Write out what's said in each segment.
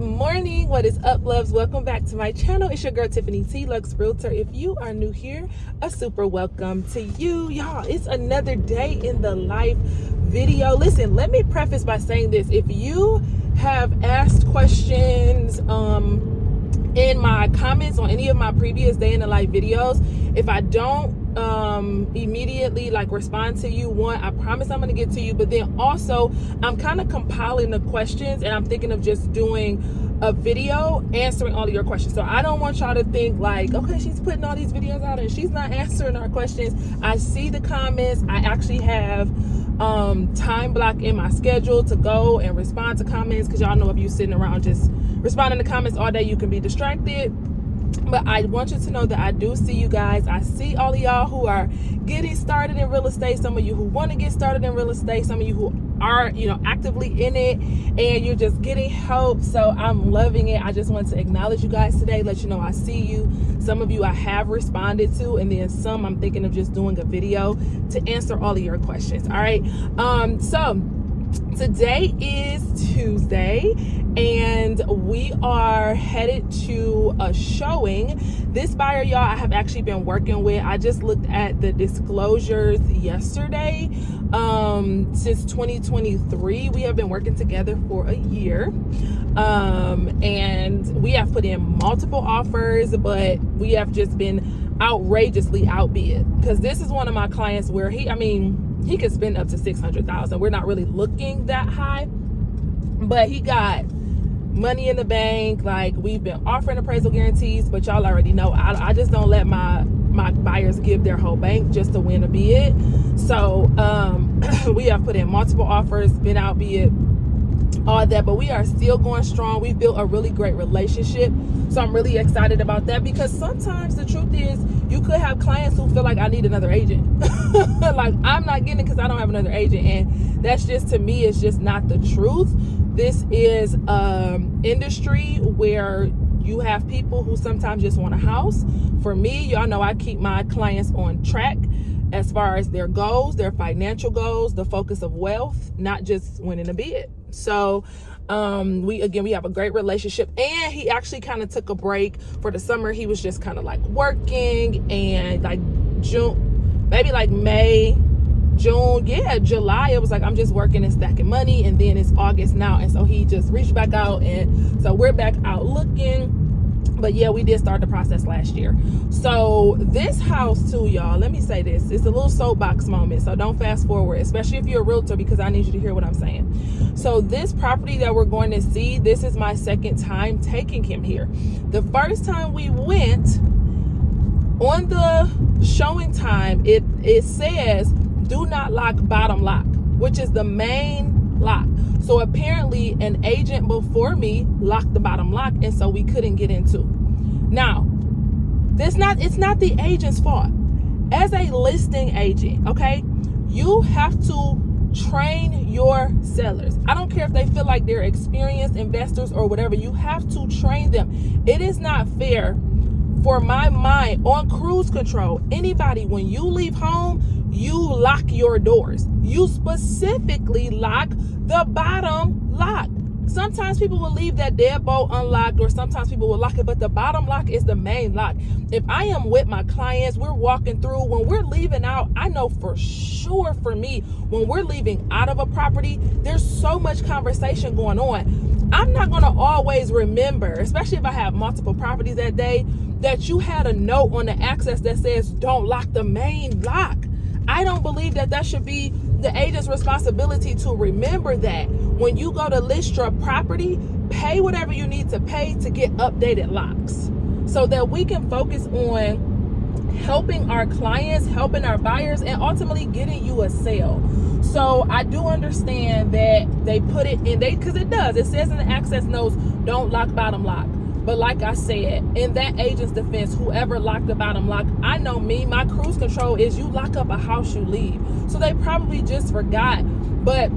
morning. What is up, loves? Welcome back to my channel. It's your girl Tiffany T, Lux Realtor. If you are new here, a super welcome to you. Y'all, it's another day in the life video. Listen, let me preface by saying this. If you have asked questions in my comments on any of my previous day in the life videos, if I don't immediately respond to you, one, I promise I'm going to get to you, but then also I'm kind of compiling the questions and I'm thinking of just doing a video answering all of your questions. So I don't want y'all to think like, okay, she's putting all these videos out and she's not answering our questions. I see the comments. I actually have time block in my schedule to go and respond to comments, because y'all know if you sitting around just responding to comments all day, you can be distracted. But I want you to know that I do see you guys. I see all of y'all who are getting started in real estate, some of you who want to get started in real estate, some of you who are, actively in it and you're just getting help. So I'm loving it. I just want to acknowledge you guys today, let you know I see you. Some of you I have responded to, and then some I'm thinking of just doing a video to answer all of your questions. All right. So today is Tuesday and we are headed to a showing. This buyer, y'all, I have actually been working with. I just looked at the disclosures yesterday. Since 2023, we have been working together for a year. And we have put in multiple offers, but we have just been outrageously outbid, because this is one of my clients where he could spend up to $600,000. We're not really looking that high, but he got money in the bank. Like, we've been offering appraisal guarantees, but y'all already know I just don't let my buyers give their whole bank just to win a bid. So we have put in multiple offers, been outbid, all that, but we are still going strong. We've built a really great relationship, so I'm really excited about that, because sometimes the truth is you could have clients who feel like, I need another agent. Like, I'm not getting it because I don't have another agent, and that's just, to me, it's just not the truth. This is industry where you have people who sometimes just want a house. For me, y'all know I keep my clients on track as far as their goals, their financial goals, the focus of wealth, not just winning a bid. So we have a great relationship, and he actually kind of took a break for the summer. He was just kind of like working, and like June, maybe like May, June, July, it was like, I'm just working and stacking money, and then it's August now, and so he just reached back out, and so we're back out looking. But yeah, we did start the process last year. So this house too, y'all, let me say this, it's a little soapbox moment, so don't fast forward, especially if you're a realtor, because I need you to hear what I'm saying. So this property that we're going to see, this is my second time taking him here. The first time we went, on the showing time, it says do not lock bottom lock, which is the main lock. So apparently an agent before me locked the bottom lock, and so we couldn't get into. Now, it's not the agent's fault. As a listing agent, okay, you have to train your sellers. I don't care if they feel like they're experienced investors or whatever, you have to train them. It is not fair for my mind on cruise control. Anybody, when you leave home, you lock your doors. You specifically lock the bottom lock. Sometimes people will leave that deadbolt unlocked, or sometimes people will lock it, but the bottom lock is the main lock. If I am with my clients, we're walking through, when we're leaving out, I know for sure for me, when we're leaving out of a property, there's so much conversation going on. I'm not going to always remember, especially if I have multiple properties that day, that you had a note on the access that says don't lock the main lock. I don't believe that should be the agent's responsibility to remember that. When you go to list your property, pay whatever you need to pay to get updated locks, so that we can focus on helping our clients, helping our buyers, and ultimately getting you a sale. So I do understand that they put it in, because it does. It says in the access notes, don't lock bottom lock. But like I said, in that agent's defense, whoever locked the bottom lock, I know me, my cruise control is you lock up a house, you leave. So they probably just forgot. But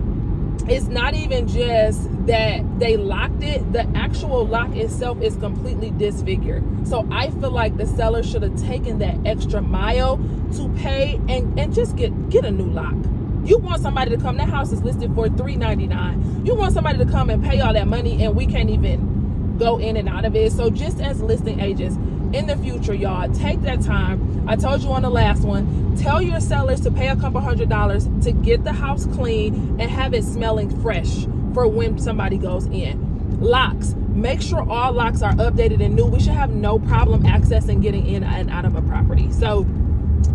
it's not even just that they locked it, the actual lock itself is completely disfigured. So I feel like the seller should have taken that extra mile to pay and just get a new lock. You want somebody to come, that house is listed for $399. You want somebody to come and pay all that money, and we can't even go in and out of it. So just as listing agents in the future, y'all, take that time. I told you on the last one, tell your sellers to pay a couple $100s to get the house clean and have it smelling fresh for when somebody goes in. Locks, make sure all locks are updated and new. We should have no problem accessing getting in and out of a property. So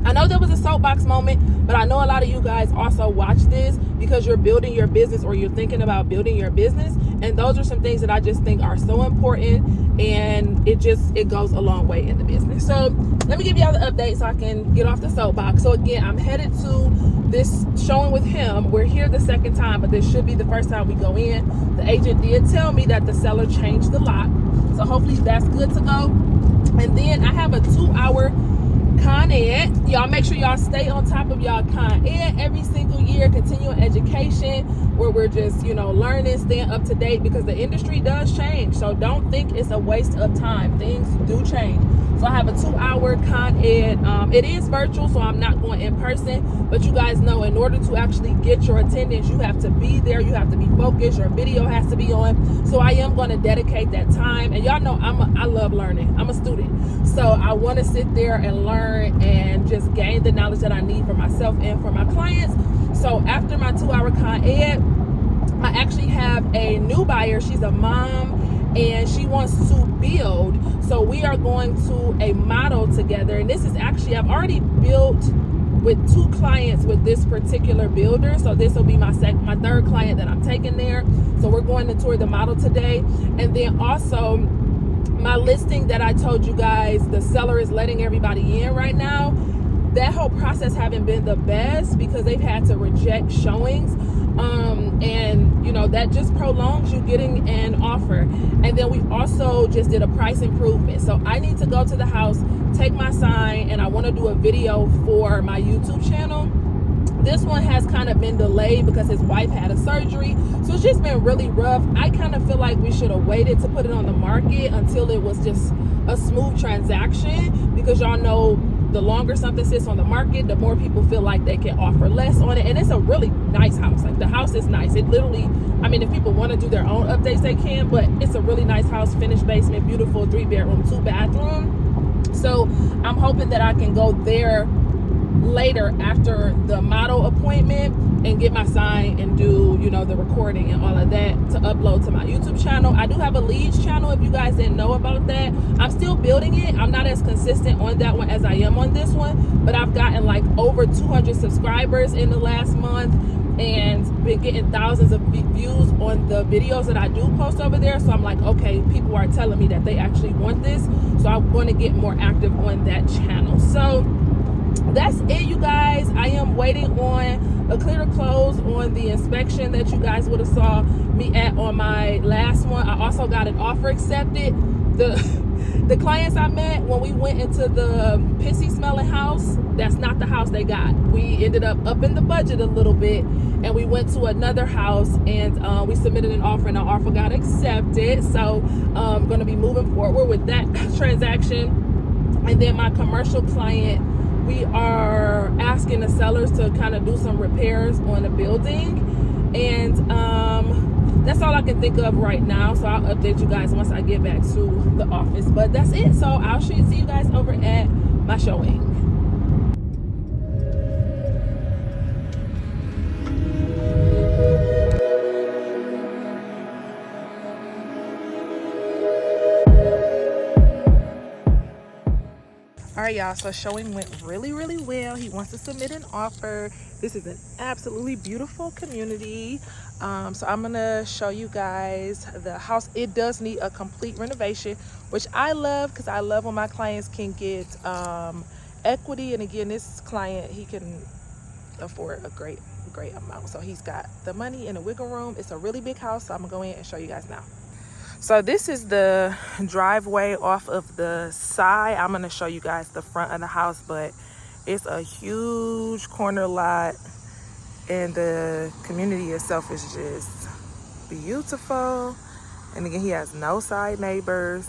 I know there was a soapbox moment, but I know a lot of you guys also watch this because you're building your business or you're thinking about building your business. And those are some things that I just think are so important, and it goes a long way in the business. So let me give y'all the update so I can get off the soapbox. So again, I'm headed to this showing with him. We're here the second time, but this should be the first time we go in. The agent did tell me that the seller changed the lock, so hopefully that's good to go. And then I have a 2-hour Con Ed. Y'all make sure y'all stay on top of y'all Con Ed every single year, continuing education, where we're just, learning, staying up to date, because the industry does change. So don't think it's a waste of time. Things do change. So I have a 2-hour Con Ed. It is virtual, so I'm not going in person, but you guys know in order to actually get your attendance, you have to be there, you have to be focused, your video has to be on. So I am going to dedicate that time. And y'all know I love learning. I'm a student. So I want to sit there and learn and just gain the knowledge that I need for myself and for my clients. So after my 2-hour Con Ed, I actually have a new buyer. She's a mom and she wants to build. So we are going to a model together. And this is actually, I've already built with 2 clients with this particular builder. So this will be my third client that I'm taking there. So we're going to tour the model today. And then also my listing that I told you guys, the seller is letting everybody in right now. That whole process haven't been the best because they've had to reject showings. And that just prolongs you getting an offer. And then we also just did a price improvement. So I need to go to the house, take my sign, and I want to do a video for my YouTube channel. This one has kind of been delayed because his wife had a surgery. So it's just been really rough. I kind of feel like we should have waited to put it on the market until it was just a smooth transaction, because y'all know the longer something sits on the market, the more people feel like they can offer less on it. And it's a really nice house. Like, the house is nice. It literally, if people want to do their own updates, they can, but it's a really nice house, finished basement, beautiful 3-bedroom, 2-bathroom. So I'm hoping that I can go there later after the model appointment and get my sign and do the recording and all of that to upload to my YouTube channel. I do have a leads channel, if you guys didn't know about that. I'm still building it. I'm not as consistent on that one as I am on this one, but I've gotten like over 200 subscribers in the last month and been getting thousands of views on the videos that I do post over there. So I'm like, okay, people are telling me that they actually want this, so I'm going to get more active on that channel. So that's it, you guys. I am waiting on a clear close on the inspection that you guys would have saw me at on my last one. I also got an offer accepted. The clients I met when we went into the pissy smelling house, that's not the house they got. We ended up upping the budget a little bit, and we went to another house, and we submitted an offer, and our offer got accepted. So I'm going to be moving forward with that transaction. And then my commercial client, we are asking the sellers to kind of do some repairs on the building. And that's all I can think of right now. So I'll update you guys once I get back to the office. But that's it. So I'll see you guys over at my showing. All right, y'all, so showing went really, really well. He wants to submit an offer. This is an absolutely beautiful community. So I'm gonna show you guys the house. It does need a complete renovation, which I love, because I love when my clients can get equity. And again, this client, he can afford a great amount. So he's got the money and the wiggle room. It's a really big house, so I'm gonna go in and show you guys now. So this is the driveway off of the side. I'm going to show you guys the front of the house, but it's a huge corner lot, and the community itself is just beautiful. And again, he has no side neighbors,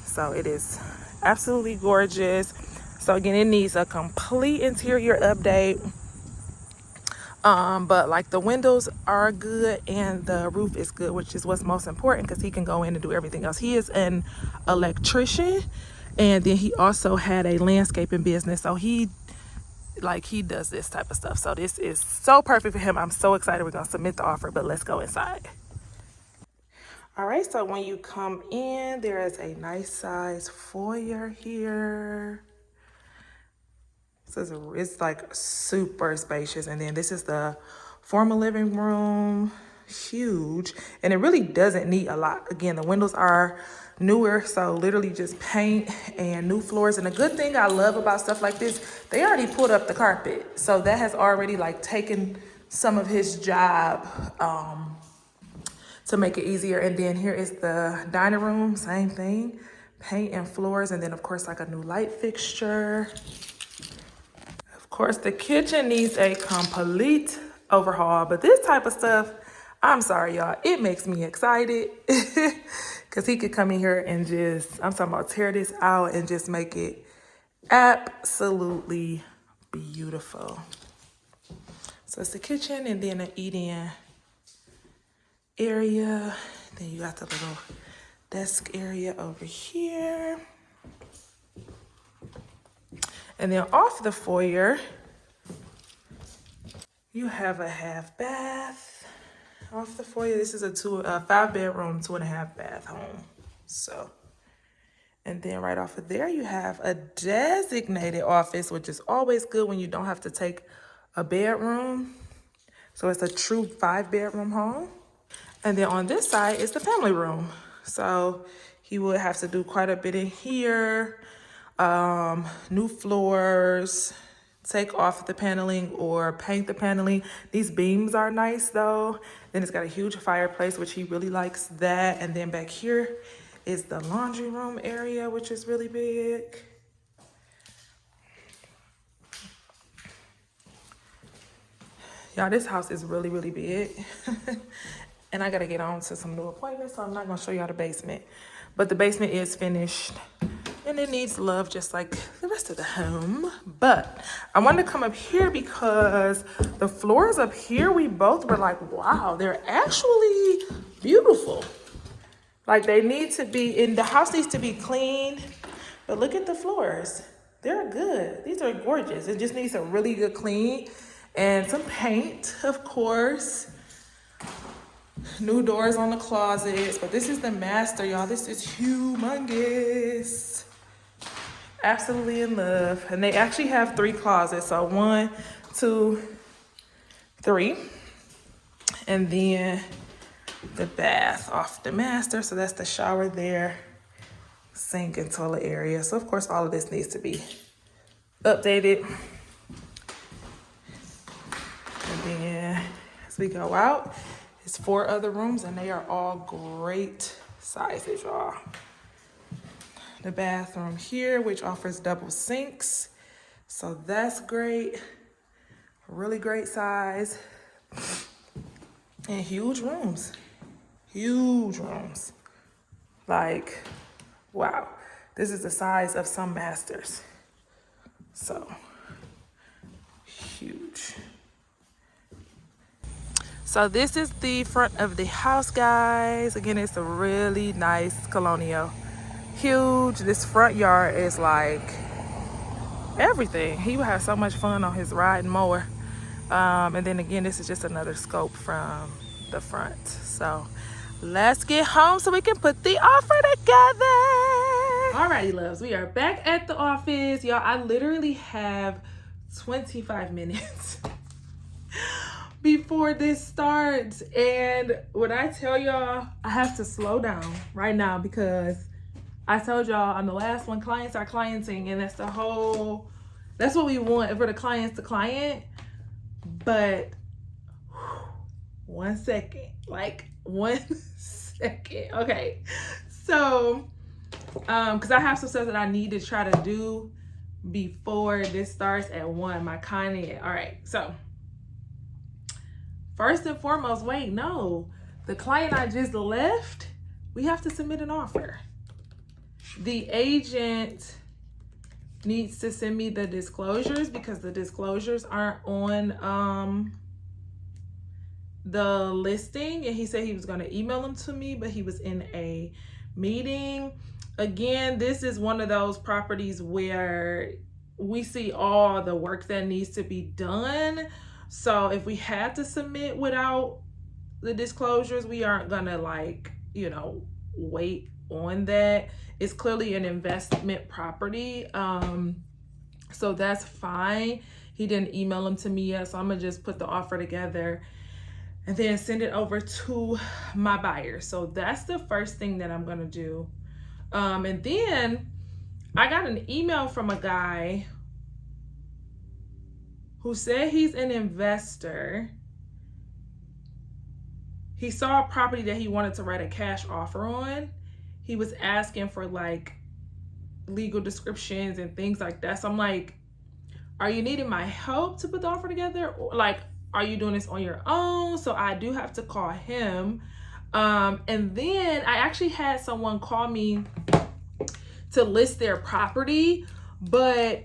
so it is absolutely gorgeous. So again, it needs a complete interior update. But like the windows are good and the roof is good, which is what's most important, because he can go in and do everything else. He is an electrician, and then he also had a landscaping business, so he does this type of stuff. So this is so perfect for him. I'm so excited. We're gonna submit the offer, but let's go inside. All right, so when you come in, there is a nice size foyer here. So it's like super spacious. And then this is the formal living room, huge. And it really doesn't need a lot. Again, the windows are newer, so literally just paint and new floors. And the good thing I love about stuff like this, they already pulled up the carpet. So that has already like taken some of his job to make it easier. And then here is the dining room, same thing, paint and floors. And then of course like a new light fixture. Of course, the kitchen needs a complete overhaul, but this type of stuff, I'm sorry, y'all, it makes me excited because he could come in here and just, I'm talking about tear this out and just make it absolutely beautiful. So it's the kitchen and then an eat-in area. Then you got the little desk area over here. And then off the foyer, you have a half bath. Off the foyer, this is a 5-bedroom, 2.5-bath home. So, and then right off of there, you have a designated office, which is always good when you don't have to take a bedroom. So it's a true 5-bedroom home. And then on this side is the family room. So he would have to do quite a bit in here. New floors, take off the paneling or paint the paneling. These beams are nice though. Then it's got a huge fireplace, which he really likes that. And then back here is the laundry room area, which is really big. Y'all, this house is really, really big. And I gotta get on to some new appointments, so I'm not gonna show y'all the basement. But the basement is finished. And it needs love just like the rest of the home. But I wanted to come up here because the floors up here, we both were like, wow, they're actually beautiful. Like they need to be, the house needs to be clean. But look at the floors. They're good. These are gorgeous. It just needs a really good clean and some paint, of course. New doors on the closets. But this is the master, y'all. This is humongous. Absolutely in love. And they actually have 3 closets. So 1, 2, 3. And then the bath off the master. So that's the shower there. Sink and toilet area. So of course all of this needs to be updated. And then as we go out, it's 4 other rooms and they are all great sizes, y'all. The bathroom here, which offers double sinks. So that's great. Really great size. And huge rooms. Huge rooms. Like, wow. This is the size of some masters. So, huge. So this is the front of the house, guys. Again, it's a really nice colonial. Huge. This front yard is like everything. He would have so much fun on his riding mower. And then again, this is just another scope from the front. So let's get home so we can put the offer together. Alrighty, loves, we are back at the office. Y'all, I literally have 25 minutes before this starts. And when I tell y'all, I have to slow down right now because I told y'all on the last one, clients are clienting, and that's what we want for the clients to client. But 1 second, like 1 second. Okay. So, cause I have some stuff that I need to try to do before this starts at 1. My client. All right. So first and foremost, the client I just left, we have to submit an offer. The agent needs to send me the disclosures because the disclosures aren't on the listing, and he said he was going to email them to me, but he was in a meeting. Again, this is one of those properties where we see all the work that needs to be done. So if we had to submit without the disclosures, we aren't gonna like, you know, wait on that. It's clearly an investment property. So that's fine. He didn't email them to me yet, so I'm gonna just put the offer together and then send it over to my buyer. So that's the first thing that I'm gonna do. And then I got an email from a guy who said he's an investor. He saw a property that he wanted to write a cash offer on. He was asking for like legal descriptions and things like that. So I'm like, are you needing my help to put the offer together? Or like, are you doing this on your own? So I do have to call him. And then I actually had someone call me to list their property, but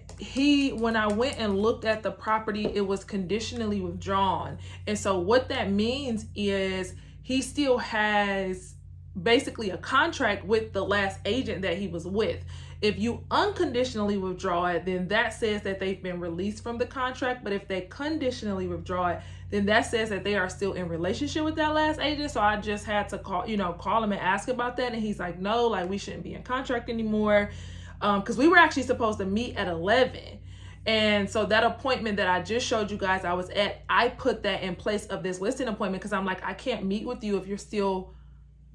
when I went and looked at the property, it was conditionally withdrawn. And so what that means is he still has basically a contract with the last agent that he was with. If you unconditionally withdraw it, then that says that they've been released from the contract. But if they conditionally withdraw it, then that says that they are still in relationship with that last agent. So I just had to call him and ask about that. And he's like, no, like we shouldn't be in contract anymore. Because we were actually supposed to meet at 11. And so that appointment that I just showed you guys I was at, I put that in place of this listing appointment because I'm like, I can't meet with you if you're still,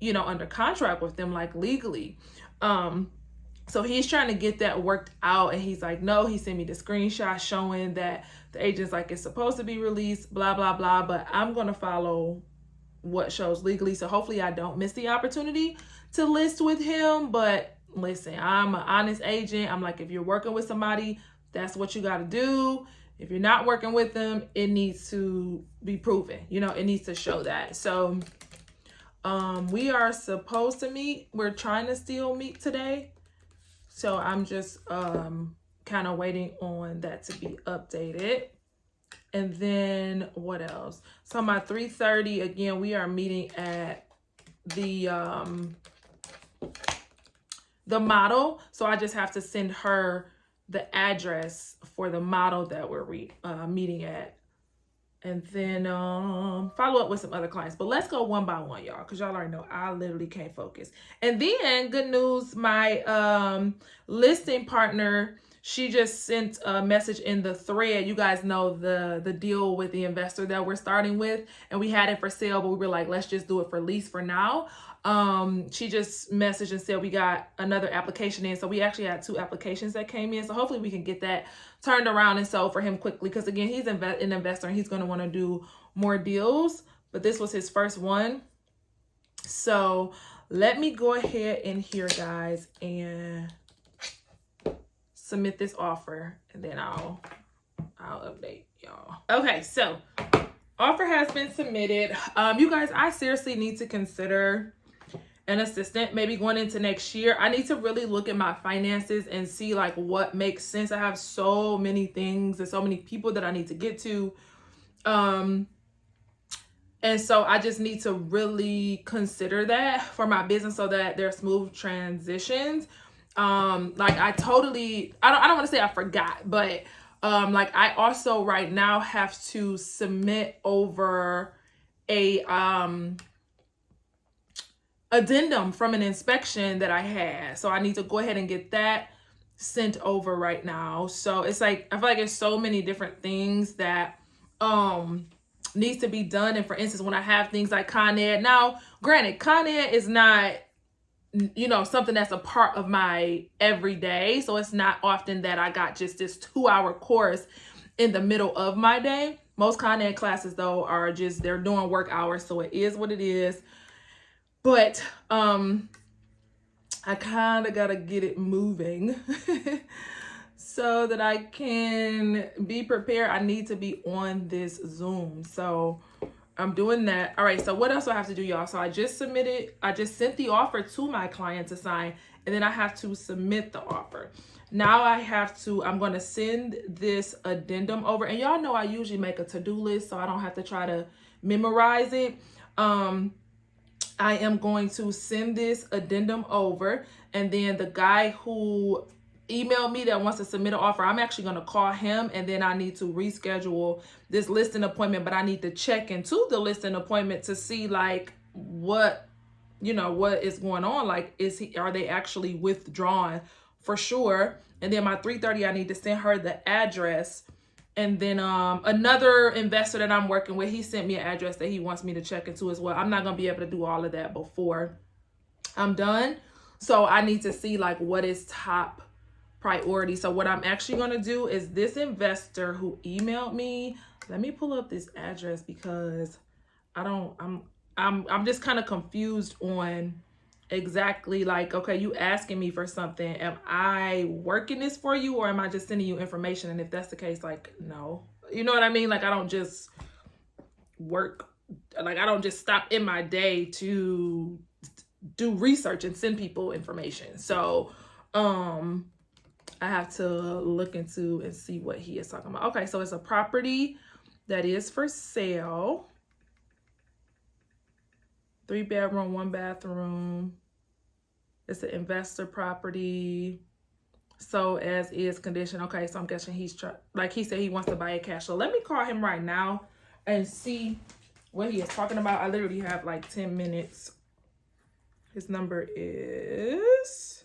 under contract with them, like legally. So he's trying to get that worked out, and he's like, no, he sent me the screenshot showing that the agent's like, it's supposed to be released, blah, blah, blah, but I'm going to follow what shows legally. So hopefully I don't miss the opportunity to list with him. But listen, I'm an honest agent. I'm like, if you're working with somebody, that's what you got to do. If you're not working with them, it needs to be proven, it needs to show that. So we are supposed to meet. We're trying to still meet today. So I'm just kind of waiting on that to be updated. And then what else? So my 3:30, again, we are meeting at the model. So I just have to send her the address for the model that we're meeting at. And then follow up with some other clients. But let's go one by one, y'all, because y'all already know I literally can't focus. And then good news, my listing partner, she just sent a message in the thread. You guys know the deal with the investor that we're starting with, and we had it for sale, but we were like, let's just do it for lease for now. She just messaged and said we got another application in. So we actually had 2 applications that came in. So hopefully we can get that turned around and sold for him quickly. Because again, he's an investor and he's going to want to do more deals. But this was his first one. So let me go ahead in here, guys, and submit this offer. And then I'll update y'all. Okay, so offer has been submitted. You guys, I seriously need to consider an assistant maybe going into next year. I need to really look at my finances and see like what makes sense. I have so many things and so many people that I need to get to. And so I just need to really consider that for my business so that there's smooth transitions. Like I don't want to say I forgot, but like I also right now have to submit over a addendum from an inspection that I had. So I need to go ahead and get that sent over right now. So it's like, I feel like there's so many different things that needs to be done. And for instance, when I have things like Con Ed, now granted, Con Ed is not, something that's a part of my everyday. So it's not often that I got just this 2-hour course in the middle of my day. Most Con Ed classes though are just, they're doing work hours. So it is what it is. But I kind of got to get it moving so that I can be prepared. I need to be on this Zoom. So I'm doing that. All right. So what else do I have to do, y'all? So I just sent the offer to my client to sign, and then I have to submit the offer. Now I'm going to send this addendum over, and y'all know I usually make a to-do list so I don't have to try to memorize it. I am going to send this addendum over, and then the guy who emailed me that wants to submit an offer, I'm actually going to call him, and then I need to reschedule this listing appointment, but I need to check into the listing appointment to see like what is going on. Like, are they actually withdrawing for sure? And then my 3:30, I need to send her the address. And then another investor that I'm working with, he sent me an address that he wants me to check into as well. I'm not going to be able to do all of that before I'm done. So I need to see like what is top priority. So what I'm actually going to do is this investor who emailed me, let me pull up this address because I'm just kind of confused on exactly like, okay, you asking me for something. Am I working this for you, or am I just sending you information? And if that's the case, like, no, you know what I mean? Like, I don't just work, like, I don't just stop in my day to do research and send people information. So, I have to look into and see what he is talking about. Okay, so it's a property that is for sale. 3-bedroom, 1-bathroom. It's an investor property. So as is condition. Okay, so I'm guessing he said he wants to buy it cash. So let me call him right now and see what he is talking about. I literally have like 10 minutes. His number is...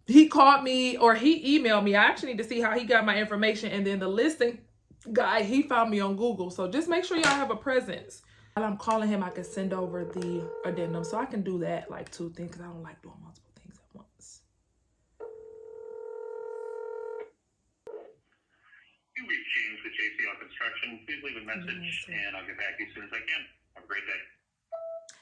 He called me, or he emailed me. I actually need to see how he got my information. And then the listing guy, he found me on Google. So just make sure y'all have a presence. While I'm calling him, I can send over the addendum. So I can do that, like 2 things, because I don't like doing multiple things at once. You reach James with JCL Construction. Please leave a message, and I'll get back to you as soon as I can. Have a great day.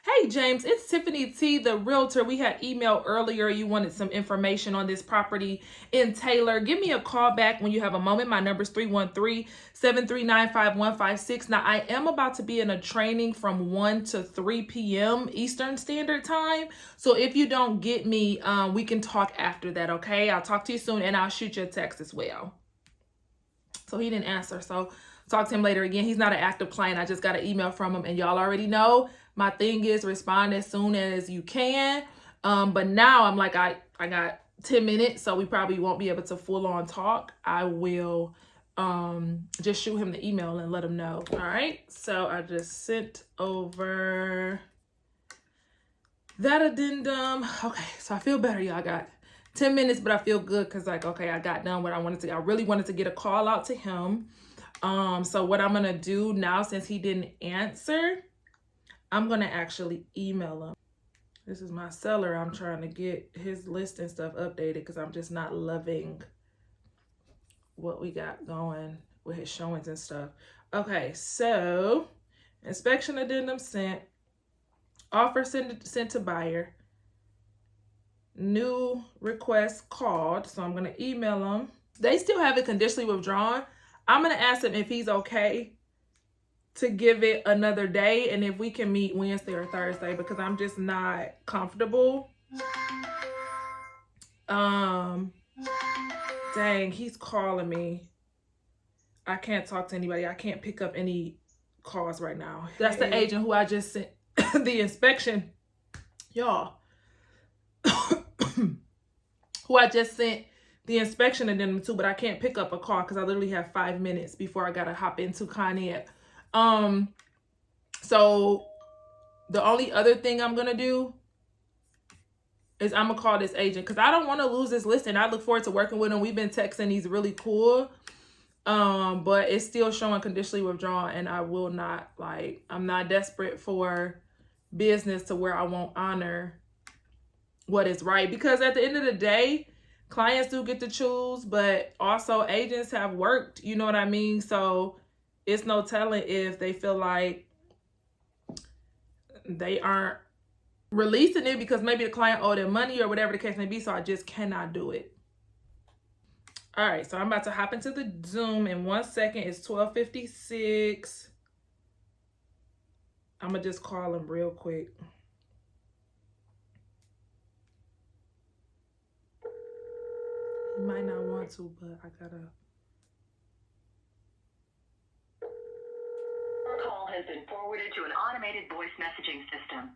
Hey, James, it's Tiffany T, the realtor. We had emailed earlier. You wanted some information on this property in Taylor. Give me a call back when you have a moment. My number is 313-739-5156. Now, I am about to be in a training from 1 to 3 p.m. Eastern Standard Time. So if you don't get me, we can talk after that, okay? I'll talk to you soon, and I'll shoot you a text as well. So he didn't answer. So talk to him later. Again, he's not an active client. I just got an email from him, and y'all already know my thing is respond as soon as you can. But now I'm like, I got 10 minutes, so we probably won't be able to full on talk. I will just shoot him the email and let him know. All right. So I just sent over that addendum. Okay. So I feel better, y'all. I got 10 minutes, but I feel good because, like, okay, I got done what I wanted to. I really wanted to get a call out to him. So what I'm going to do now, since he didn't answer, I'm going to actually email him. This is my seller. I'm trying to get his list and stuff updated because I'm just not loving what we got going with his showings and stuff. Okay, so inspection addendum sent. Offer sent to buyer. New request called. So I'm going to email them. They still have it conditionally withdrawn. I'm going to ask him if he's okay to give it another day, and if we can meet Wednesday or Thursday, because I'm just not comfortable. Dang, he's calling me. I can't talk to anybody. I can't pick up any calls right now. That's the agent who I just sent the inspection, y'all. Who I just sent the inspection addendum to, but I can't pick up a call because I literally have 5 minutes before I gotta hop into Con Ed. So the only other thing I'm gonna do is I'm gonna call this agent because I don't want to lose this listing. I look forward to working with him. We've been texting. He's really cool. But it's still showing conditionally withdrawn, and I will not, like, I'm not desperate for business to where I won't honor what is right, because at the end of the day, clients do get to choose, but also agents have worked, you know what I mean? So it's no telling if they feel like they aren't releasing it because maybe the client owed them money or whatever the case may be. So I just cannot do it. All right, so I'm about to hop into the Zoom in 1 second. It's 12:56. I'm gonna just call him real quick. He might not want to, but I gotta. has been forwarded to an automated voice messaging system.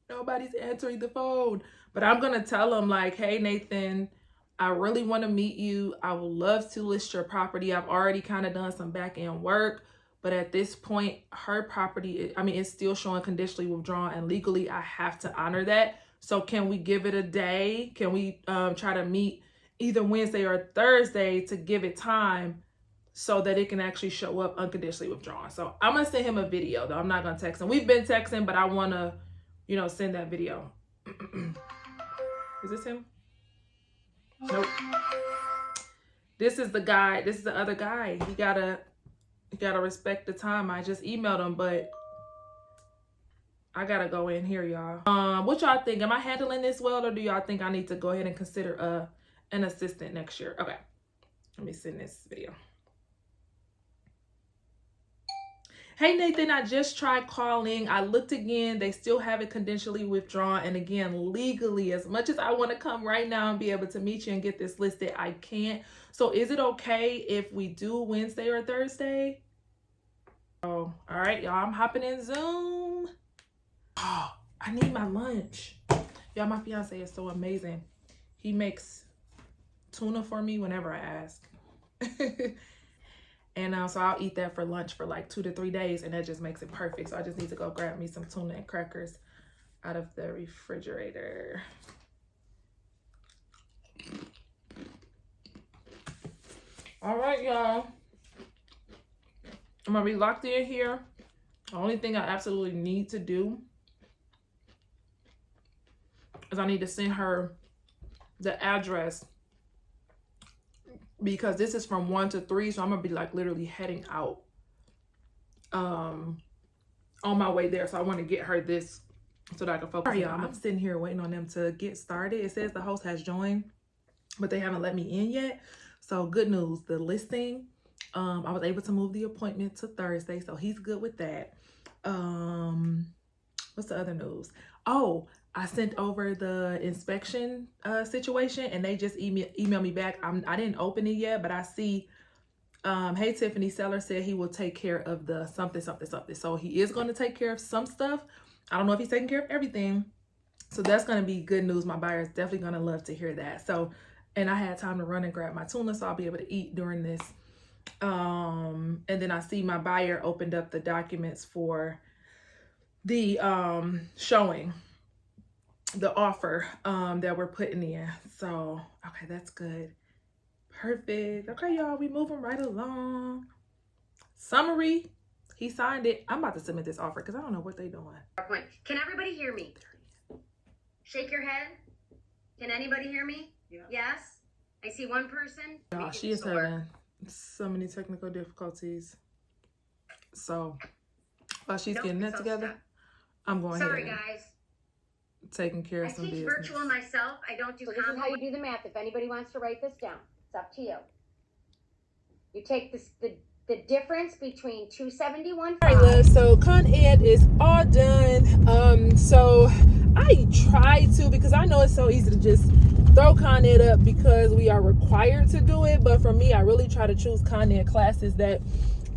Nobody's answering the phone. But I'm going to tell him like, hey, Nathan, I really want to meet you. I would love to list your property. I've already kind of done some back end work. But at this point, her property, I mean, it's still showing conditionally withdrawn. And legally, I have to honor that. So can we give it a day? Can we try to meet either Wednesday or Thursday to give it time so that it can actually show up unconditionally withdrawn? So I'm going to send him a video, though. I'm not going to text him. We've been texting, but I want to, you know, send that video. Is this him? Nope. This is the guy. This is the other guy. You gotta respect the time. I just emailed him, but I gotta go in here, y'all. What y'all think? Am I handling this well, or do y'all think I need to go ahead and consider an assistant next year? Okay, let me send this video. Hey, Nathan, I just tried calling. I looked again. They still have it conditionally withdrawn. And again, legally, as much as I want to come right now and be able to meet you and get this listed, I can't. So is it okay if we do Wednesday or Thursday? Oh, all right, y'all. I'm hopping in Zoom. Oh, I need my lunch. Y'all, my fiance is so amazing. He makes tuna for me whenever I ask. And so I'll eat that for lunch for like 2 to 3 days, and that just makes it perfect. So I just need to go grab me some tuna and crackers out of the refrigerator. All right, y'all. I'm gonna be locked in here. The only thing I absolutely need to do is I need to send her the address, because this is from 1 to 3, so I'm gonna be like literally heading out on my way there. So I want to get her this so that I can focus. All right, y'all, I'm sitting here waiting on them to get started. It says the host has joined, but they haven't let me in yet. So good news, the listing, I was able to move the appointment to Thursday, so he's good with that. What's the other news? Oh, I sent over the inspection situation, and they just emailed me back. I didn't open it yet, but I see, hey, Tiffany, seller said he will take care of the something. So he is going to take care of some stuff. I don't know if he's taking care of everything. So that's going to be good news. My buyer is definitely going to love to hear that. So, and I had time to run and grab my tuna, so I'll be able to eat during this. And then I see my buyer opened up the documents for the showing the offer that we're putting in. So okay, that's good. Perfect. Okay, y'all, we moving right along. Summary, he signed it. I'm about to submit this offer because I don't know what they're doing. Can everybody hear me? Shake your head. Can anybody hear me? Yeah. Yes. I see one person. Y'all, she is having so many technical difficulties. So while she's getting that together, I'm going ahead. Sorry, guys. Taking care of some business. I teach virtual myself. I don't do. So this is how you do the math. If anybody wants to write this down, it's up to you. You take this the difference between 271. All right, love. So Con Ed is all done. So I try to, because I know it's so easy to just throw Con Ed up because we are required to do it. But for me, I really try to choose Con Ed classes that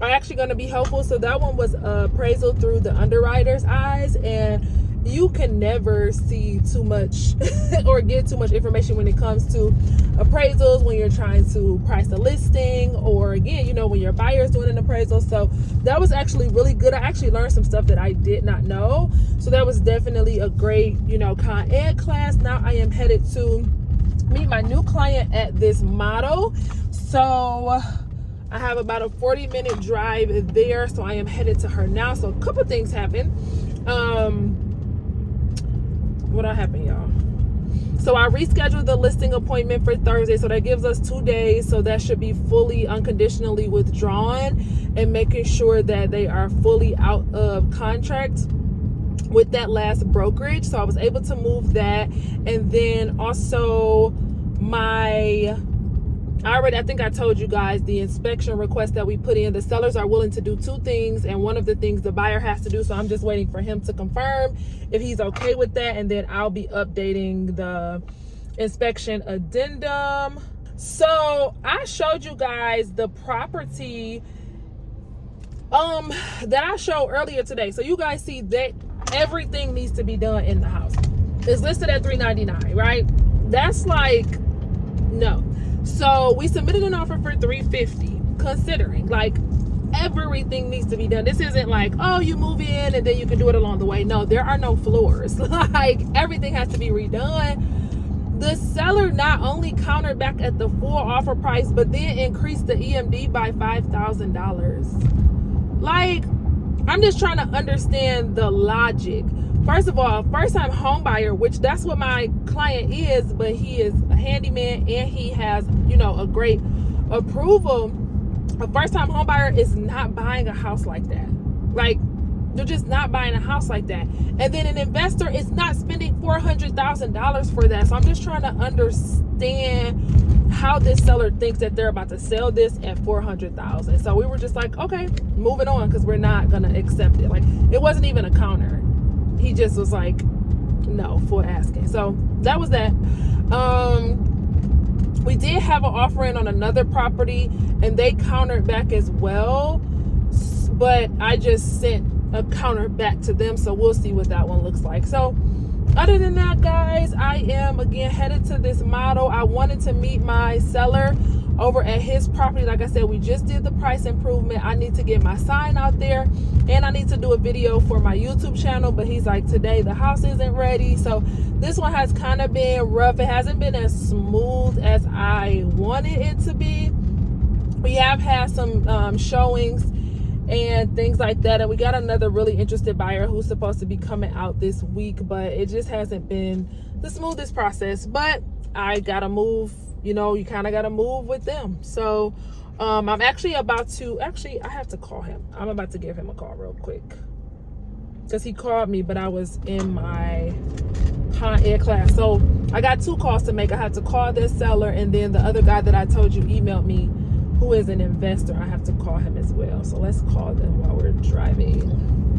are actually going to be helpful. So that one was appraisal through the underwriter's eyes, and you can never see too much or get too much information when it comes to appraisals when you're trying to price a listing, or again, you know, when your buyer's doing an appraisal. So that was actually really good. I actually learned some stuff that I did not know. So that was definitely a great, you know, Con Ed class. Now I am headed to meet my new client at this model. So I have about a 40-minute drive there. So I am headed to her now. So a couple things happened. What happened, y'all? So I rescheduled the listing appointment for Thursday, so that gives us 2 days. So that should be fully unconditionally withdrawn, and making sure that they are fully out of contract with that last brokerage. So I was able to move that. And then also I think I told you guys the inspection request that we put in. The sellers are willing to do 2 things, and one of the things the buyer has to do. So I'm just waiting for him to confirm if he's okay with that, and then I'll be updating the inspection addendum. So I showed you guys the property that I showed earlier today. So you guys see that everything needs to be done in the house. It's listed at $399, right? That's like, no. So we submitted an offer for $350, considering like everything needs to be done. This isn't like, oh, you move in and then you can do it along the way. No, there are no floors. Like everything has to be redone. The seller not only countered back at the full offer price, but then increased the EMD by $5,000. Like, I'm just trying to understand the logic. First of all, first-time home buyer, which that's what my client is, but he is a handyman and he has, you know, a great approval. A first-time home buyer is not buying a house like that. Like, they're just not buying a house like that. And then an investor is not spending $400,000 for that. So I'm just trying to understand how this seller thinks that they're about to sell this at $400,000. So we were just like, okay, moving on, because we're not gonna accept it. Like, it wasn't even a counter. He just was like, no, for asking. So that was that. We did have an offer in on another property, and they countered back as well. But I just sent a counter back to them, so we'll see what that one looks like. So other than that, guys, I am again headed to this model. I wanted to meet my seller over at his property. Like I said, we just did the price improvement. I need to get my sign out there, and I need to do a video for my YouTube channel, but he's like, today the house isn't ready. So this one has kind of been rough. It hasn't been as smooth as I wanted it to be. We have had some showings and things like that, and we got another really interested buyer who's supposed to be coming out this week, but it just hasn't been the smoothest process. But I gotta move, you know, you kind of gotta move with them. So I'm actually about to, I have to call him. I'm about to give him a call real quick, because he called me, but I was in my Con Ed class. So I got 2 calls to make. I had to call this seller, and then the other guy that I told you emailed me, who is an investor, I have to call him as well. So let's call them while we're driving.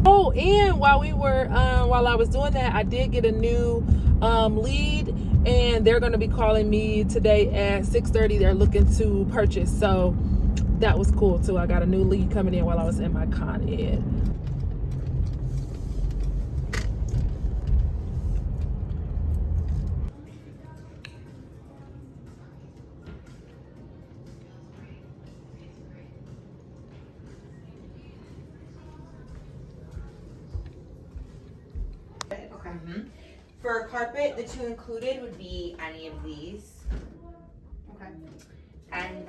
Oh, and while I was doing that, I did get a new lead, and they're going to be calling me today at 6:30. They're looking to purchase, so that was cool too. I got a new lead coming in while I was in my Con Ed. For carpet, the 2 included would be any of these. Okay. And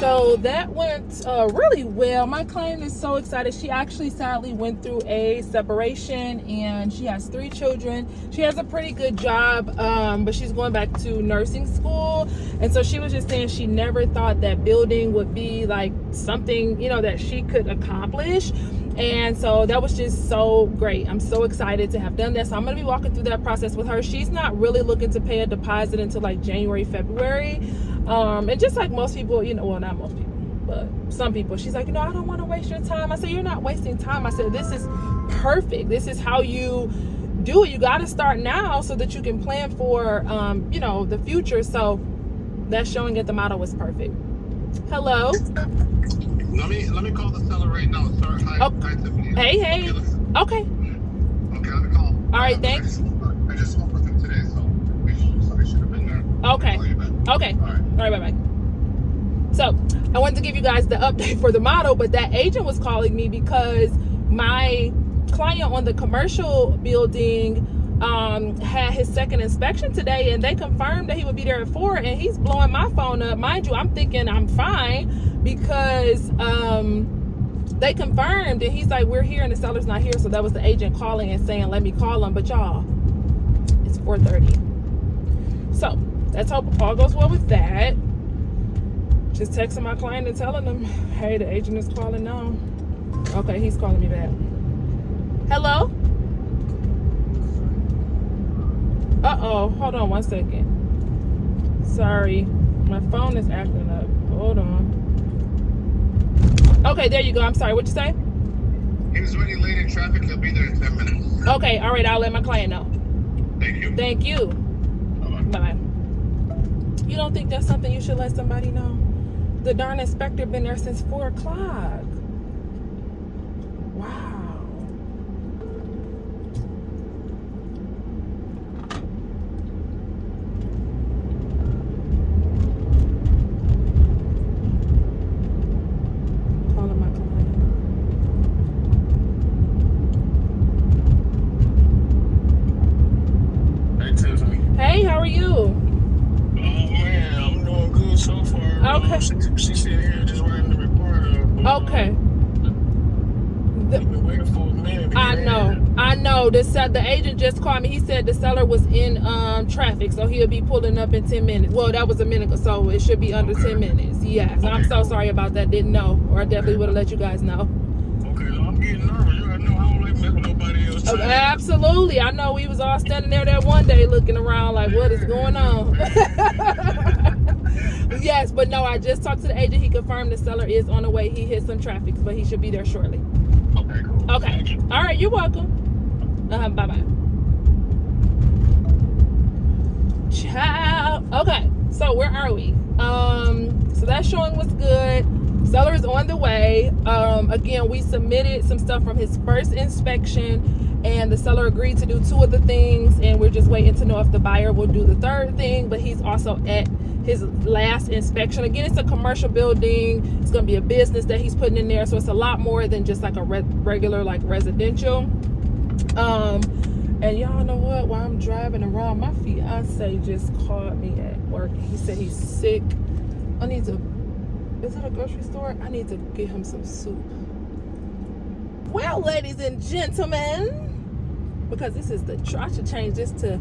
so that went really well. My client is so excited. She actually sadly went through a separation, and she has 3 children. She has a pretty good job, but she's going back to nursing school. And so she was just saying she never thought that building would be like something, you know, that she could accomplish. And so that was just so great. I'm so excited to have done that. So I'm going to be walking through that process with her. She's not really looking to pay a deposit until like January, February. And just like most people, you know, well, not most people, but some people, she's like, you know, I don't want to waste your time. I said, you're not wasting time. I said, this is perfect. This is how you do it. You got to start now so that you can plan for, you know, the future. So that showing at the model was perfect. Hello. Let me call the seller right now, sir. Hi, oh. Hi, Tiffany. Hey. Okay. Okay, let me call. All right, thanks. I just spoke with him today, so I should have been there. Okay. Okay. All right, bye-bye. So I wanted to give you guys the update for the model, but that agent was calling me because my client on the commercial building had his second inspection today, and they confirmed that he would be there at 4, and he's blowing my phone up. Mind you, I'm thinking I'm fine because they confirmed, and he's like, we're here and the seller's not here. So that was the agent calling and saying, let me call him. But y'all, it's 4:30. So let's hope all goes well with that. Just texting my client and telling them, hey, the agent is calling now. Okay, he's calling me back. Hello? Uh-oh, hold on 1 second. Sorry, my phone is acting up. Hold on. Okay, there you go. I'm sorry, what'd you say? He was already late in traffic. He'll be there in 10 minutes. Okay, all right, I'll let my client know. Thank you. Thank you. Bye-bye. Bye. You don't think that's something you should let somebody know? The darn inspector been there since 4 o'clock. Wow. Calling my client. Hey, Tiffany. Hey, how are you? Oh, man, I'm doing good so far. Okay. She sitting here just writing the report up. Okay. We've been waiting for a minute to get in. I know. The agent just called me. He said the seller was in traffic, so he'll be pulling up in 10 minutes. Well, that was a minute ago, so it should be under 10 minutes. Yes. Okay, I'm so sorry about that. Didn't know, or I definitely would have let you guys know. Okay, so I'm getting nervous. You gotta know I don't like messing with nobody else. Oh, absolutely. I know we was all standing there that one day looking around like, what is going on? Yes, but no, I just talked to the agent. He confirmed the seller is on the way. He hit some traffic, but he should be there shortly. Okay, cool. Okay. Thank you. All right, you're welcome. Bye-bye. Ciao. Okay, so where are we? So that showing was good. Seller is on the way. Again, we submitted some stuff from his first inspection, and the seller agreed to do 2 of the things, and we're just waiting to know if the buyer will do the 3rd thing. But he's also at his last inspection. Again, it's a commercial building. It's going to be a business that he's putting in there, so it's a lot more than just like a regular like residential. And y'all know what? While I'm driving around, my fiance just called me at work. He said he's sick. I need to. Is it a grocery store? I need to get him some soup. Well, ladies and gentlemen, because this is the I should change this to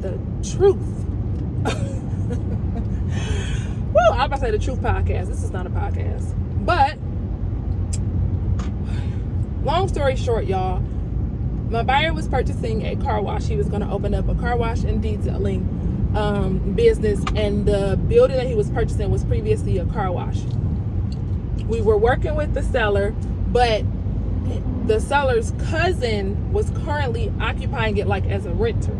the truth. Well, I'm about to say the truth podcast. This is not a podcast. But long story short, y'all, my buyer was purchasing a car wash. He was going to open up a car wash and detailing business, and the building that he was purchasing was previously a car wash. We were working with the seller, but the seller's cousin was currently occupying it like as a renter.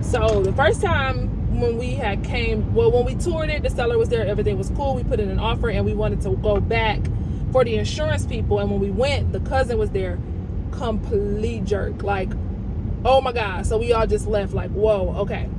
So the first time when we when we toured it, the seller was there, everything was cool. We put in an offer and we wanted to go back for the insurance people, and when we went, the cousin was there. Complete jerk, like, oh my god. So we all just left like, whoa, okay.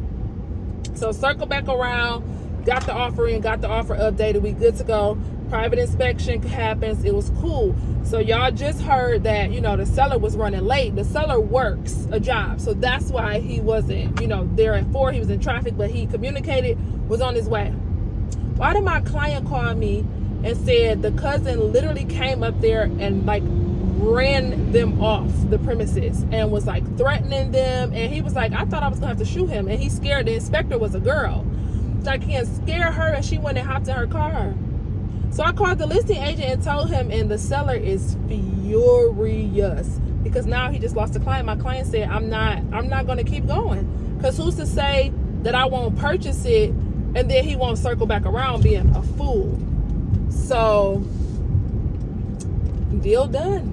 So circle back around, got the offer in, got the offer updated, we good to go. Private inspection happens, it was cool. So y'all just heard that, you know, the seller was running late. The seller works a job, so that's why he wasn't, you know, there at 4. He was in traffic, but he communicated, was on his way. Why did my client call me and said the cousin literally came up there and like ran them off the premises and was like threatening them? And he was like, I thought I was gonna have to shoot him, and he's scared. The inspector was a girl, so I can't scare her, and she went and hopped in her car. So I called the listing agent and told him, and the seller is furious because now he just lost a client. My client said, I'm not gonna keep going, because who's to say that I won't purchase it and then he won't circle back around being a fool? So deal done.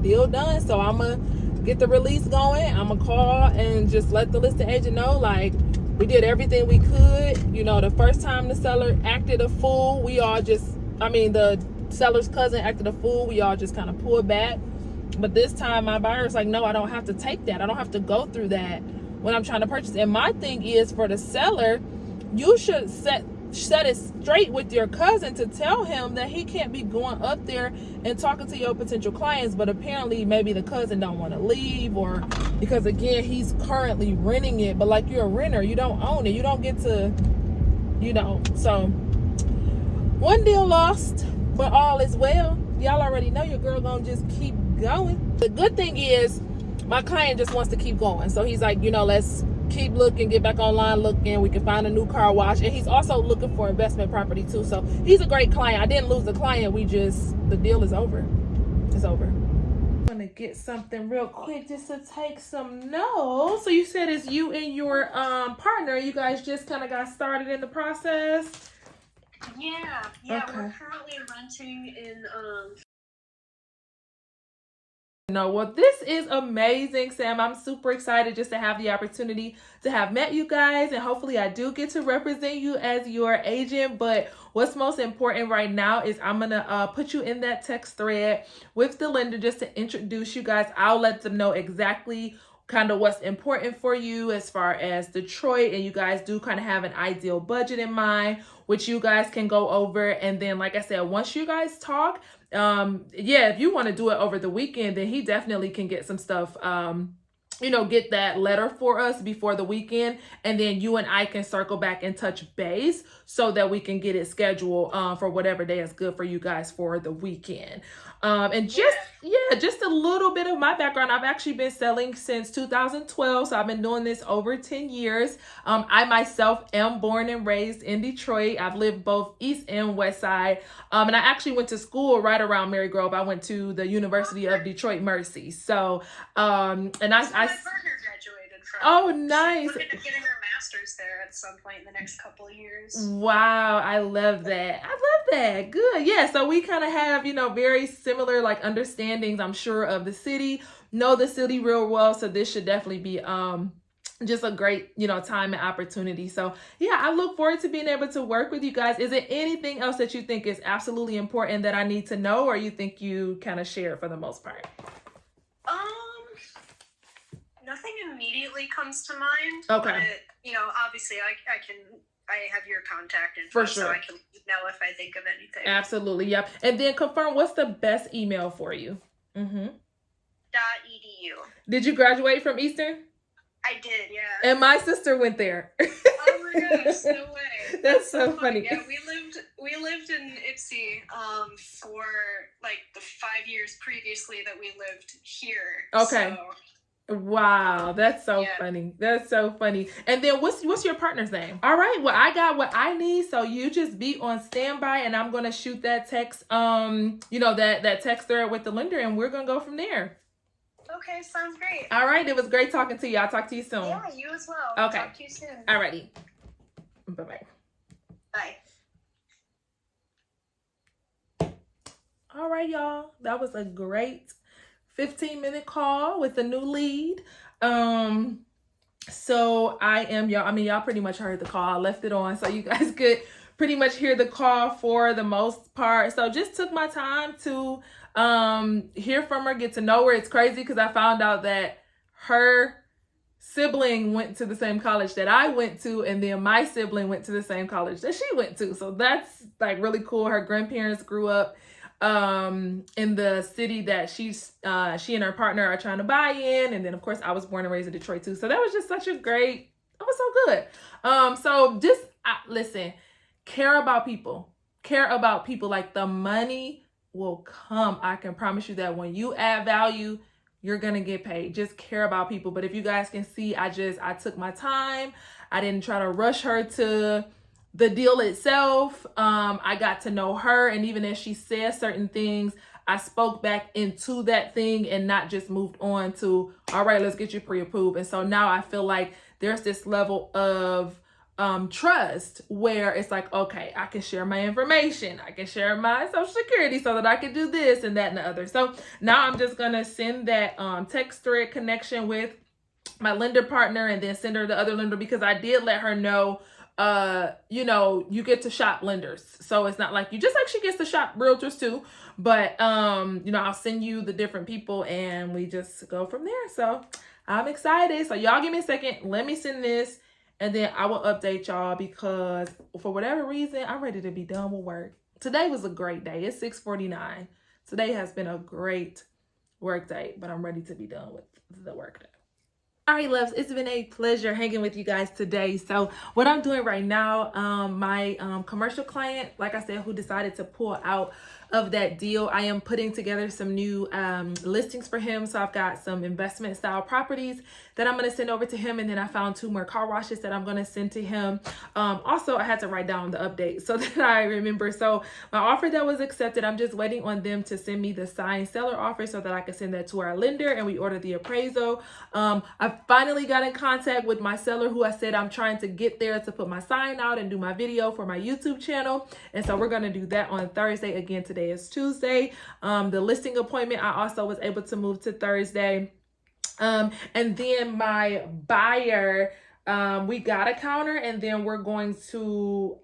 So I'm gonna get the release going. I'm gonna call and just let the listing agent know, like, we did everything we could. You know, the first time the seller acted a fool, the seller's cousin acted a fool, we all just kind of pulled back. But this time my buyer's like, no, I don't have to take that. I don't have to go through that when I'm trying to purchase. And my thing is, for the seller, you should set it straight with your cousin to tell him that he can't be going up there and talking to your potential clients. But apparently maybe the cousin don't want to leave, or because again, he's currently renting it. But like, you're a renter, you don't own it, you don't get to, you know. So one deal lost, but all is well. Y'all already know your girl gonna just keep going. The good thing is my client just wants to keep going. So he's like, you know, let's keep looking, get back online looking. We can find a new car wash. And he's also looking for investment property too. So he's a great client. I didn't lose the client. The deal is over. It's over. I'm gonna get something real quick just to take some notes. So you said it's you and your partner. You guys just kind of got started in the process. Yeah, Okay. we're currently renting in No, well, this is amazing, Sam. I'm super excited just to have the opportunity to have met you guys, and hopefully I do get to represent you as your agent. But what's most important right now is I'm gonna put you in that text thread with the lender just to introduce you guys. I'll let them know exactly kind of what's important for you as far as Detroit, and you guys do kind of have an ideal budget in mind, which you guys can go over. And then, like I said, once you guys talk, yeah, if you want to do it over the weekend, then he definitely can get some stuff, you know, get that letter for us before the weekend, and then you and I can circle back and touch base so that we can get it scheduled for whatever day is good for you guys for the weekend. And just a little bit of my background. I've actually been selling since 2012, so I've been doing this over 10 years. I myself am born and raised in Detroit. I've lived both East and West Side, and I actually went to school right around Mary Grove. I went to the University of Detroit Mercy. So, and my partner graduated from. Oh, nice. She's looking at getting her master's there at some point in the next couple of years. Wow, I love that. I love that. Good. Yeah, so we kind of have, you know, very similar like understandings, I'm sure, of the city. Know the city real well, so this should definitely be just a great, you know, time and opportunity. So yeah, I look forward to being able to work with you guys. Is there anything else that you think is absolutely important that I need to know, or you think you kind of share for the most part? Nothing immediately comes to mind. Okay. But, you know, obviously I have your contact info, For sure. so I can know if I think of anything. Absolutely. Yep. And then confirm, what's the best email for you? .edu. Did you graduate from Eastern? I did, yeah. And my sister went there. Oh my gosh, no way. That's so funny. Yeah, we lived in Ipsy for like the 5 years previously that we lived here. Okay. So, wow, that's so yeah. funny. That's so funny. And then what's your partner's name? All right, well, I got what I need, so you just be on standby, and I'm gonna shoot that text, you know, that text thread with the lender, and we're gonna go from there. Okay, sounds great. All right, it was great talking to you. I'll talk to you soon. Yeah, you as well. Okay. Talk to you soon. All righty. Bye-bye. Bye. All right, y'all. That was a great 15-minute call with a new lead. So I am, y'all, I mean, y'all pretty much heard the call. I left it on so you guys could pretty much hear the call for the most part. So just took my time to hear from her, get to know her. It's crazy because I found out that her sibling went to the same college that I went to, and then my sibling went to the same college that she went to. So that's like really cool. Her grandparents grew up in the city that she and her partner are trying to buy in, and then of course I was born and raised in Detroit too. So that was just such a great, that was so good. So just listen, care about people, like the money will come. I can promise you that when you add value, you're gonna get paid. Just care about people. But if you guys can see, I took my time. I didn't try to rush her to the deal itself. I got to know her, and even as she said certain things, I spoke back into that thing and not just moved on to, all right, let's get you pre-approved. And so now I feel like there's this level of trust where it's like, okay, I can share my information, I can share my social security so that I can do this and that and the other. So now I'm just gonna send that text thread connection with my lender partner, and then send her the other lender, because I did let her know, you know, you get to shop lenders, so it's not like you just, like, she gets to shop realtors too. But you know, I'll send you the different people and we just go from there. So I'm excited. So y'all give me a second, let me send this, and then I will update y'all, because for whatever reason, I'm ready to be done with work. Today was a great day. It's 6:49. Today has been a great work day, but I'm ready to be done with the work day. All right, loves, it's been a pleasure hanging with you guys today. So what I'm doing right now, my commercial client, like I said, who decided to pull out of that deal, I am putting together some new listings for him. So I've got some investment style properties that I'm going to send over to him. And then I found 2 more car washes that I'm going to send to him. Also, I had to write down the update so that I remember. So my offer that was accepted, I'm just waiting on them to send me the signed seller offer so that I can send that to our lender and we order the appraisal. I've have finally got in contact with my seller who I said I'm trying to get there to put my sign out and do my video for my YouTube channel. And so we're going to do that on Thursday. Again, today is Tuesday. The listing appointment, I also was able to move to Thursday. And then my buyer, we got a counter, and then we're going to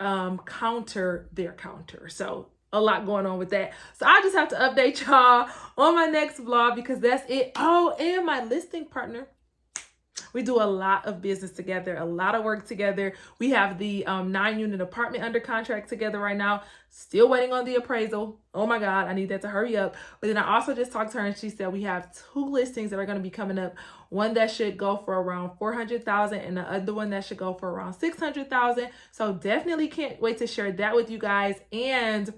counter their counter. So a lot going on with that. So I just have to update y'all on my next vlog because that's it. Oh, and my listing partner. We do a lot of business together, a lot of work together. We have the 9-unit apartment under contract together right now. Still waiting on the appraisal. Oh my God, I need that to hurry up. But then I also just talked to her and she said we have 2 listings that are going to be coming up. One that should go for around $400,000 and the other one that should go for around $600,000. So definitely can't wait to share that with you guys. And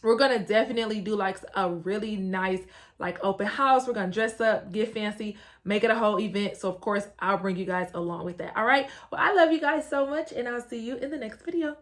we're going to definitely do like a really nice like open house. We're going to dress up, get fancy, make it a whole event. So of course, I'll bring you guys along with that. All right. Well, I love you guys so much and I'll see you in the next video.